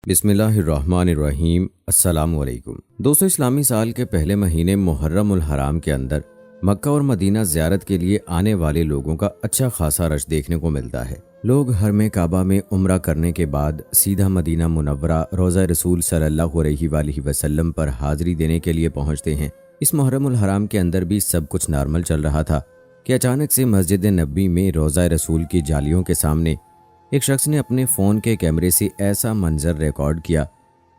بسم اللہ الرحمن الرحیم۔ السلام علیکم دوستو، اسلامی سال کے پہلے مہینے محرم الحرام کے اندر مکہ اور مدینہ زیارت کے لیے آنے والے لوگوں کا اچھا خاصا رش دیکھنے کو ملتا ہے۔ لوگ حرم کعبہ میں عمرہ کرنے کے بعد سیدھا مدینہ منورہ روضہ رسول صلی اللہ علیہ وآلہ وسلم پر حاضری دینے کے لیے پہنچتے ہیں۔ اس محرم الحرام کے اندر بھی سب کچھ نارمل چل رہا تھا کہ اچانک سے مسجد نبوی میں روضہ رسول کی جالیوں کے سامنے ایک شخص نے اپنے فون کے کیمرے سے ایسا منظر ریکارڈ کیا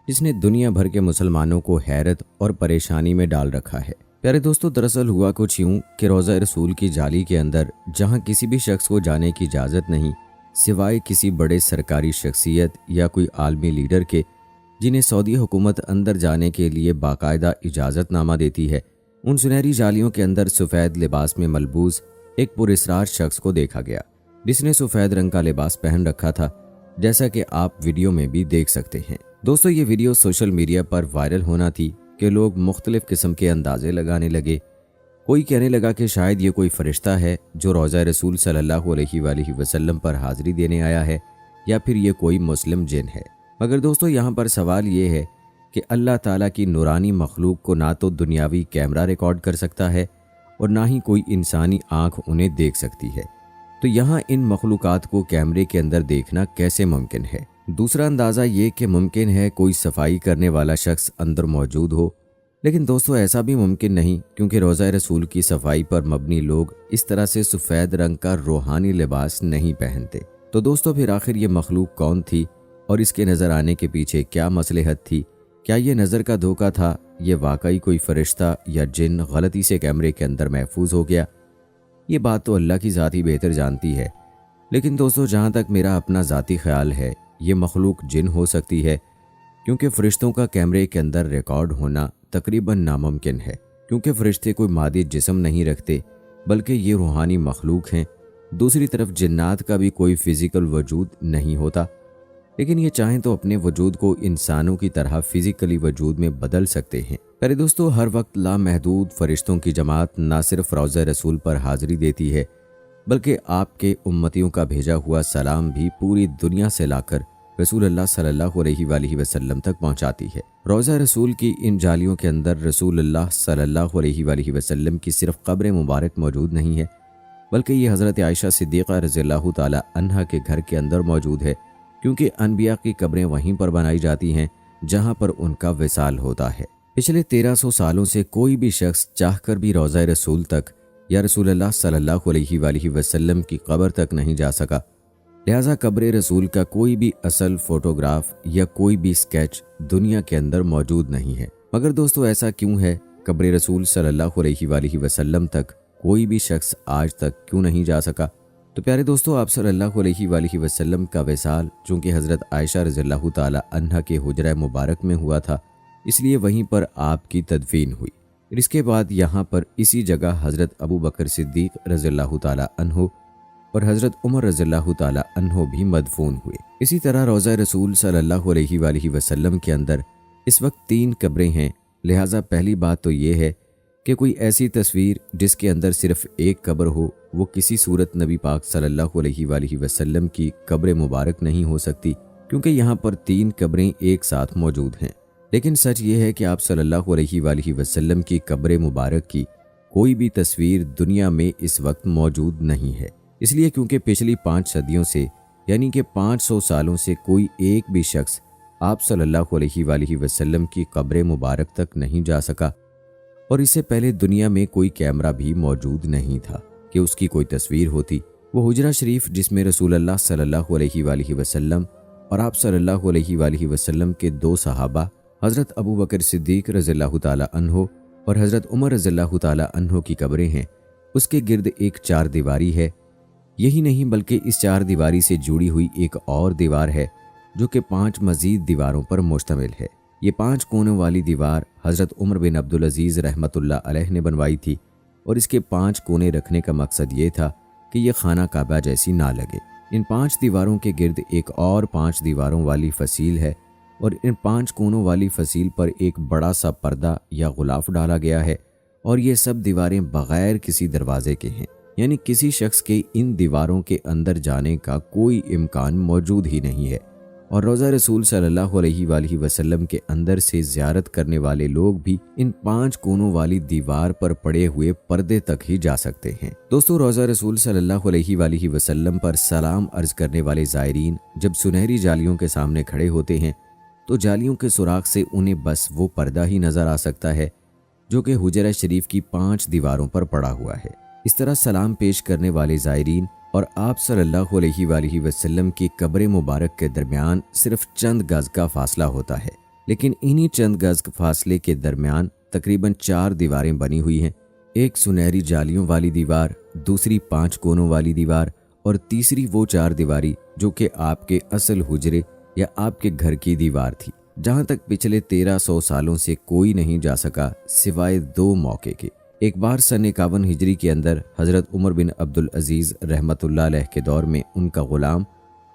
جس نے دنیا بھر کے مسلمانوں کو حیرت اور پریشانی میں ڈال رکھا ہے۔ پیارے دوستو، دراصل ہوا کچھ یوں کہ روضہ رسول کی جالی کے اندر جہاں کسی بھی شخص کو جانے کی اجازت نہیں سوائے کسی بڑے سرکاری شخصیت یا کوئی عالمی لیڈر کے جنہیں سعودی حکومت اندر جانے کے لیے باقاعدہ اجازت نامہ دیتی ہے، ان سنہری جالیوں کے اندر سفید لباس میں ملبوس ایک پراسرار شخص کو دیکھا گیا جس نے سفید رنگ کا لباس پہن رکھا تھا، جیسا کہ آپ ویڈیو میں بھی دیکھ سکتے ہیں۔ دوستو، یہ ویڈیو سوشل میڈیا پر وائرل ہونا تھی کہ لوگ مختلف قسم کے اندازے لگانے لگے۔ کوئی کہنے لگا کہ شاید یہ کوئی فرشتہ ہے جو روضہ رسول صلی اللہ علیہ وآلہ وسلم پر حاضری دینے آیا ہے، یا پھر یہ کوئی مسلم جن ہے۔ مگر دوستو، یہاں پر سوال یہ ہے کہ اللہ تعالیٰ کی نورانی مخلوق کو نہ تو دنیاوی کیمرہ ریکارڈ کر سکتا ہے اور نہ ہی کوئی انسانی آنکھ انہیں دیکھ سکتی ہے، تو یہاں ان مخلوقات کو کیمرے کے اندر دیکھنا کیسے ممکن ہے؟ دوسرا اندازہ یہ کہ ممکن ہے کوئی صفائی کرنے والا شخص اندر موجود ہو، لیکن دوستو ایسا بھی ممکن نہیں، کیونکہ روضہ رسول کی صفائی پر مبنی لوگ اس طرح سے سفید رنگ کا روحانی لباس نہیں پہنتے۔ تو دوستو، پھر آخر یہ مخلوق کون تھی اور اس کے نظر آنے کے پیچھے کیا مصلحت تھی؟ کیا یہ نظر کا دھوکہ تھا؟ یہ واقعی کوئی فرشتہ یا جن غلطی سے کیمرے کے اندر محفوظ ہو گیا؟ یہ بات تو اللہ کی ذات ہی بہتر جانتی ہے، لیکن دوستو جہاں تک میرا اپنا ذاتی خیال ہے، یہ مخلوق جن ہو سکتی ہے، کیونکہ فرشتوں کا کیمرے کے اندر ریکارڈ ہونا تقریباً ناممکن ہے، کیونکہ فرشتے کوئی مادی جسم نہیں رکھتے بلکہ یہ روحانی مخلوق ہیں۔ دوسری طرف جنات کا بھی کوئی فزیکل وجود نہیں ہوتا، لیکن یہ چاہیں تو اپنے وجود کو انسانوں کی طرح فزیکلی وجود میں بدل سکتے ہیں۔ پہلے دوستو، ہر وقت لامحدود فرشتوں کی جماعت نہ صرف روضہ رسول پر حاضری دیتی ہے بلکہ آپ کے امتیوں کا بھیجا ہوا سلام بھی پوری دنیا سے لا کر رسول اللہ صلی اللہ علیہ وآلہ وسلم تک پہنچاتی ہے۔ روضہ رسول کی ان جالیوں کے اندر رسول اللہ صلی اللہ علیہ وآلہ وسلم کی صرف قبر مبارک موجود نہیں ہے، بلکہ یہ حضرت عائشہ صدیقہ رضی اللہ تعالی عنہا کے گھر کے اندر موجود ہے، کیونکہ انبیاء کی قبریں وہیں پر بنائی جاتی ہیں جہاں پر ان کا وصال ہوتا ہے۔ پچھلے 1300 سالوں سے کوئی بھی شخص چاہ کر بھی روضہ رسول تک یا رسول اللہ صلی اللہ علیہ وآلہ وسلم کی قبر تک نہیں جا سکا، لہٰذا قبر رسول کا کوئی بھی اصل فوٹوگراف یا کوئی بھی سکیچ دنیا کے اندر موجود نہیں ہے۔ مگر دوستو، ایسا کیوں ہے؟ قبر رسول صلی اللہ علیہ وآلہ وسلم تک کوئی بھی شخص آج تک کیوں نہیں جا سکا؟ تو پیارے دوستو، آپ صلی اللہ علیہ وآلہ وسلم کا وصال چونکہ حضرت عائشہ رضی اللہ تعالی عنہا کے حجرہ مبارک میں ہوا تھا، اس لیے وہیں پر آپ کی تدفین ہوئی۔ اس کے بعد یہاں پر اسی جگہ حضرت ابو بکر صدیق رضی اللہ تعالی عنہ اور حضرت عمر رضی اللہ تعالی عنہ بھی مدفون ہوئے۔ اسی طرح روضہ رسول صلی اللہ علیہ وآلہ وسلم کے اندر اس وقت 3 قبریں ہیں، لہٰذا پہلی بات تو یہ ہے کہ کوئی ایسی تصویر جس کے اندر صرف ایک قبر ہو وہ کسی صورت نبی پاک صلی اللہ علیہ وآلہ وسلم کی قبر مبارک نہیں ہو سکتی، کیونکہ یہاں پر 3 قبریں ایک ساتھ موجود ہیں۔ لیکن سچ یہ ہے کہ آپ صلی اللہ علیہ وآلہ وسلم کی قبر مبارک کی کوئی بھی تصویر دنیا میں اس وقت موجود نہیں ہے، اس لیے کیونکہ پچھلی 5 صدیوں سے یعنی کہ 500 سالوں سے کوئی ایک بھی شخص آپ صلی اللہ علیہ وآلہ وسلم کی قبر مبارک تک نہیں جا سکا، اور اس سے پہلے دنیا میں کوئی کیمرہ بھی موجود نہیں تھا کہ اس کی کوئی تصویر ہوتی۔ وہ حجرہ شریف جس میں رسول اللہ صلی اللہ علیہ وآلہ وسلم اور آپ صلی اللہ علیہ وآلہ وسلم کے 2 صحابہ حضرت ابو بکر صدیق رضی اللہ تعالی عنہ اور حضرت عمر رضی اللہ تعالی عنہ کی قبریں ہیں، اس کے گرد ایک 4 دیواری ہے۔ یہی نہیں بلکہ اس 4 دیواری سے جڑی ہوئی ایک اور دیوار ہے جو کہ 5 مزید دیواروں پر مشتمل ہے۔ یہ 5 کونوں والی دیوار حضرت عمر بن عبدالعزیز رحمۃ اللہ علیہ نے بنوائی تھی، اور اس کے 5 کونے رکھنے کا مقصد یہ تھا کہ یہ خانہ کعبہ جیسی نہ لگے۔ ان 5 دیواروں کے گرد ایک اور 5 دیواروں والی فصیل ہے، اور ان 5 کونوں والی فصیل پر ایک بڑا سا پردہ یا غلاف ڈالا گیا ہے، اور یہ سب دیواریں بغیر کسی دروازے کے ہیں، یعنی کسی شخص کے ان دیواروں کے اندر جانے کا کوئی امکان موجود ہی نہیں ہے۔ और रोज़ा रसूल सल्लल्लाहु अलैहि वआलिहि वसल्लम के अंदर से ज़ियारत करने वाले लोग भी इन 5 कोनों वाली दीवार पर पड़े हुए पर्दे तक ही जा सकते हैं। दोस्तों, रोज़ा रसूल सल्लल्लाहु अलैहि वआलिहि वसल्लम पर सलाम अर्ज करने वाले ज़ायरीन जब सुनहरी जालियों के सामने खड़े होते हैं तो जालियों के सुराख से उन्हें बस वो पर्दा ही नज़र आ सकता है जो कि हुजरा शरीफ की 5 दीवारों पर पड़ा हुआ है। इस तरह सलाम पेश करने वाले ज़ायरीन और आप सल्लल्लाहु अलैहि वआलिहि वसल्लम की कब्र मुबारक के दरमियान सिर्फ चंद गज का फासला होता है, लेकिन इन्हीं चंद गज फासले के दरमियान तकरीबन 4 दीवारें बनी हुई हैं। एक सुनहरी जालियों वाली दीवार, दूसरी 5 कोनों वाली दीवार और तीसरी वो 4 दीवारी जो कि आपके असल हुजरे या आपके घर की दीवार थी, जहां तक पिछले 1300 सालों से कोई नहीं जा सका सिवाय 2 मौके के। एक बार सन 51 हिजरी के अंदर हज़रत उमर बिन अब्दुल अजीज़ रहमतुल्लाह अलैह के दौर में उनका ग़ुलाम,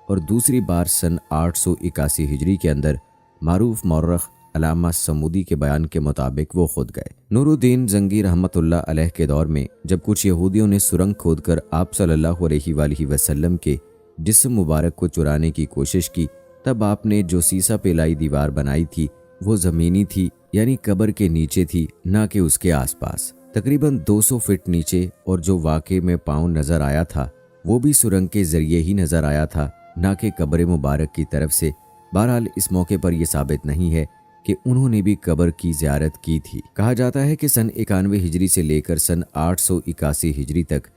और दूसरी बार सन 881 हिजरी के अंदर मारूफ मौरख अलामा समूदी के बयान के मुताबिक वो खुद गए। नूरुद्दीन जंगी रहमतुल्लाह अलैह के दौर में जब कुछ यहूदियों ने सुरंग खोदकर आप सल्लल्लाहु अलैहि वआलिहि वसल्लम के जिस्म मुबारक को चुराने की कोशिश की, तब आपने जो सीसा पेलाई दीवार बनाई थी वो ज़मीनी थी, यानी कब्र के नीचे थी, ना कि उसके आसपास, तकरीबन 200 फीट नीचे, और जो वाकई में पाँव नज़र आया था वो भी सुरंग के ज़रिए ही नज़र आया था, ना कि कब्र मुबारक की तरफ से। बहरहाल इस मौके पर यह साबित नहीं है कि उन्होंने भी कब्र की ज़ियारत की थी। कहा जाता है कि सन 91 हिजरी से लेकर सन 881 हिजरी तक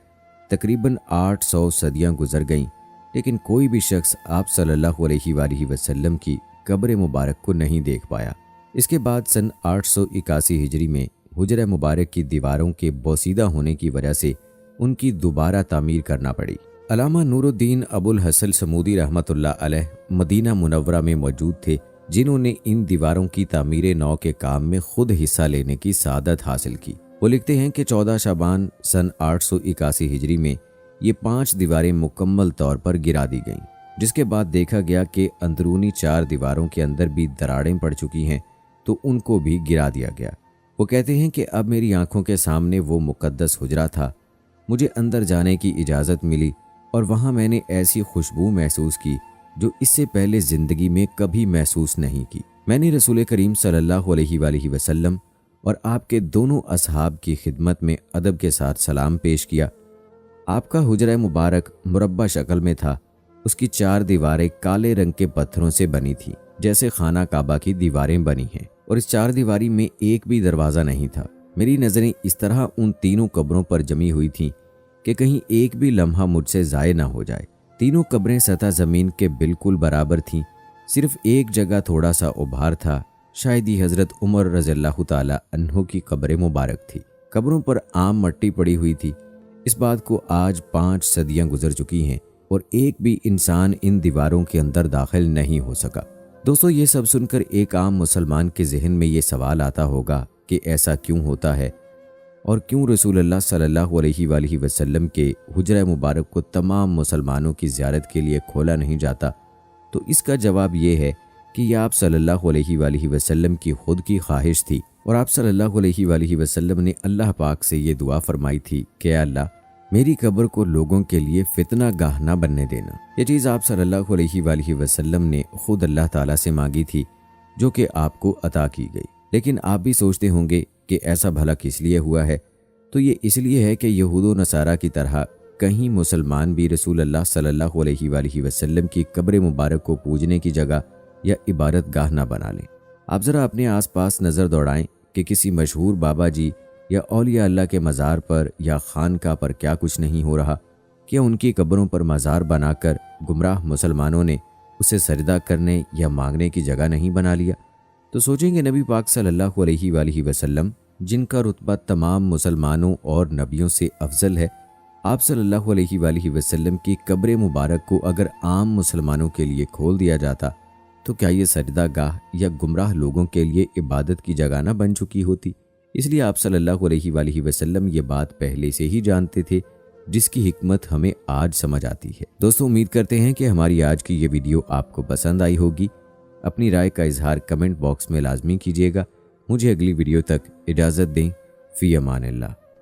तकरीबन 800 सदियां गुजर गईं, लेकिन कोई भी शख्स आप सल्लल्लाहु अलैहि वआलिहि वसल्लम की कब्र मुबारक को नहीं देख पाया। इसके बाद सन 881 हिजरी में हुजरा मुबारक की दीवारों के बोसीदा होने की वजह से उनकी दोबारा तामीर करना पड़ी। अलामा नूरुद्दीन अबुल हसन समूदी रहमतुल्लाह अलैह मदीना मुनव्वरा में मौजूद थे, जिन्होंने इन दीवारों की तामीर नौ के काम में खुद हिस्सा लेने की सादत हासिल की। वो लिखते हैं कि 14 शाबान सन 881 हिजरी में ये 5 दीवारें मुकम्मल तौर पर गिरा दी गईं, जिसके बाद देखा गया कि अंदरूनी 4 दीवारों के अंदर भी दरारें पड़ चुकी हैं, तो उनको भी गिरा दिया गया। वो कहते हैं कि अब मेरी आंखों के सामने वो मुकद्दस हुजरा था, मुझे अंदर जाने की इजाज़त मिली और वहाँ मैंने ऐसी खुशबू महसूस की जो इससे पहले ज़िंदगी में कभी महसूस नहीं की। मैंने रसूल करीम सल्लल्लाहु अलैहि वआलिहि वसल्लम और आपके दोनों असहाब की खिदमत में अदब के साथ सलाम पेश किया। आपका हुजरा मुबारक मुरब्बा शक्ल में था, उसकी 4 दीवारें काले रंग के पत्थरों से बनी थी, जैसे खाना काबा की दीवारें बनी हैं, और इस 4 दीवारी में एक भी दरवाज़ा नहीं था। मेरी नज़रें इस तरह उन तीनों कब्रों पर जमी हुई थीं कि कहीं एक भी लम्हा मुझसे ज़ाय ना हो जाए। तीनों कब्रें सतह ज़मीन के बिल्कुल बराबर थीं, सिर्फ एक जगह थोड़ा सा उभार था, शायद ही हज़रत उमर रज़ियल्लाहु ताला अन्हु की कब्र मुबारक थी। कब्रों पर आम मट्टी पड़ी हुई थी। इस बात को आज 5 सदियां गुजर चुकी हैं और एक भी इंसान इन दीवारों के अंदर दाखिल नहीं हो सका। दोस्तों, ये सब सुनकर एक आम मुसलमान के जहन में ये सवाल आता होगा कि ऐसा क्यों होता है और क्यों रसूलुल्लाह सल्लल्लाहु अलैहि वआलिहि वसल्लम के हुजरा मुबारक को तमाम मुसलमानों की ज़ियारत के लिए खोला नहीं जाता। तो इसका जवाब ये है कि यह आप सल्लल्लाहु अलैहि वआलिहि वसल्लम की खुद की ख्वाहिश थी और आप सल्लल्लाहु अलैहि वआलिहि वसल्लम ने अल्लाह पाक से ये दुआ फरमाई थी कि अल्लाह, मेरी कब्र को लोगों के लिए फितना गाह ना बनने देना। ये चीज़ आप सल्लल्लाहु अलैहि वआलिहि वसल्लम ने खुद अल्लाह ताला से मांगी थी, जो कि आपको अता की गई। लेकिन आप भी सोचते होंगे कि ऐसा भला किस लिए हुआ है। तो ये इसलिए है कि यहूद नसारा की तरह कहीं मुसलमान भी रसूलुल्लाह सल्लल्लाहु अलैहि वआलिहि वसल्लम की कब्र मुबारक को पूजने की जगह या इबादत गाह ना बना लें। आप ज़रा अपने आसपास नज़र दौड़ाएं कि किसी मशहूर बाबा जी या औलिया अल्लाह के मज़ार पर या खानका पर क्या कुछ नहीं हो रहा। क्या उनकी कब्रों पर मज़ार बनाकर गुमराह मुसलमानों ने उसे सजदा करने या मांगने की जगह नहीं बना लिया? तो सोचेंगे नबी पाक सल्लल्लाहु अलैहि वआलिहि वसल्लम, जिनका रुतबा तमाम मुसलमानों और नबियों से अफजल है, आप सल्लल्लाहु अलैहि वआलिहि वसल्लम की कब्र मुबारक को अगर आम मुसलमानों के लिए खोल दिया जाता तो क्या ये सजदा गाह या गुमराह लोगों के लिए इबादत की जगह ना बन चुकी होती? इसलिए आप सल्लल्लाहु अलैहि वआलिहि वसल्लम ये बात पहले से ही जानते थे, जिसकी हिकमत हमें आज समझ आती है। दोस्तों, उम्मीद करते हैं कि हमारी आज की ये वीडियो आपको पसंद आई होगी। अपनी राय का इजहार कमेंट बॉक्स में लाजमी कीजिएगा। मुझे अगली वीडियो तक इजाज़त दें। फ़ी अमान अल्लाह।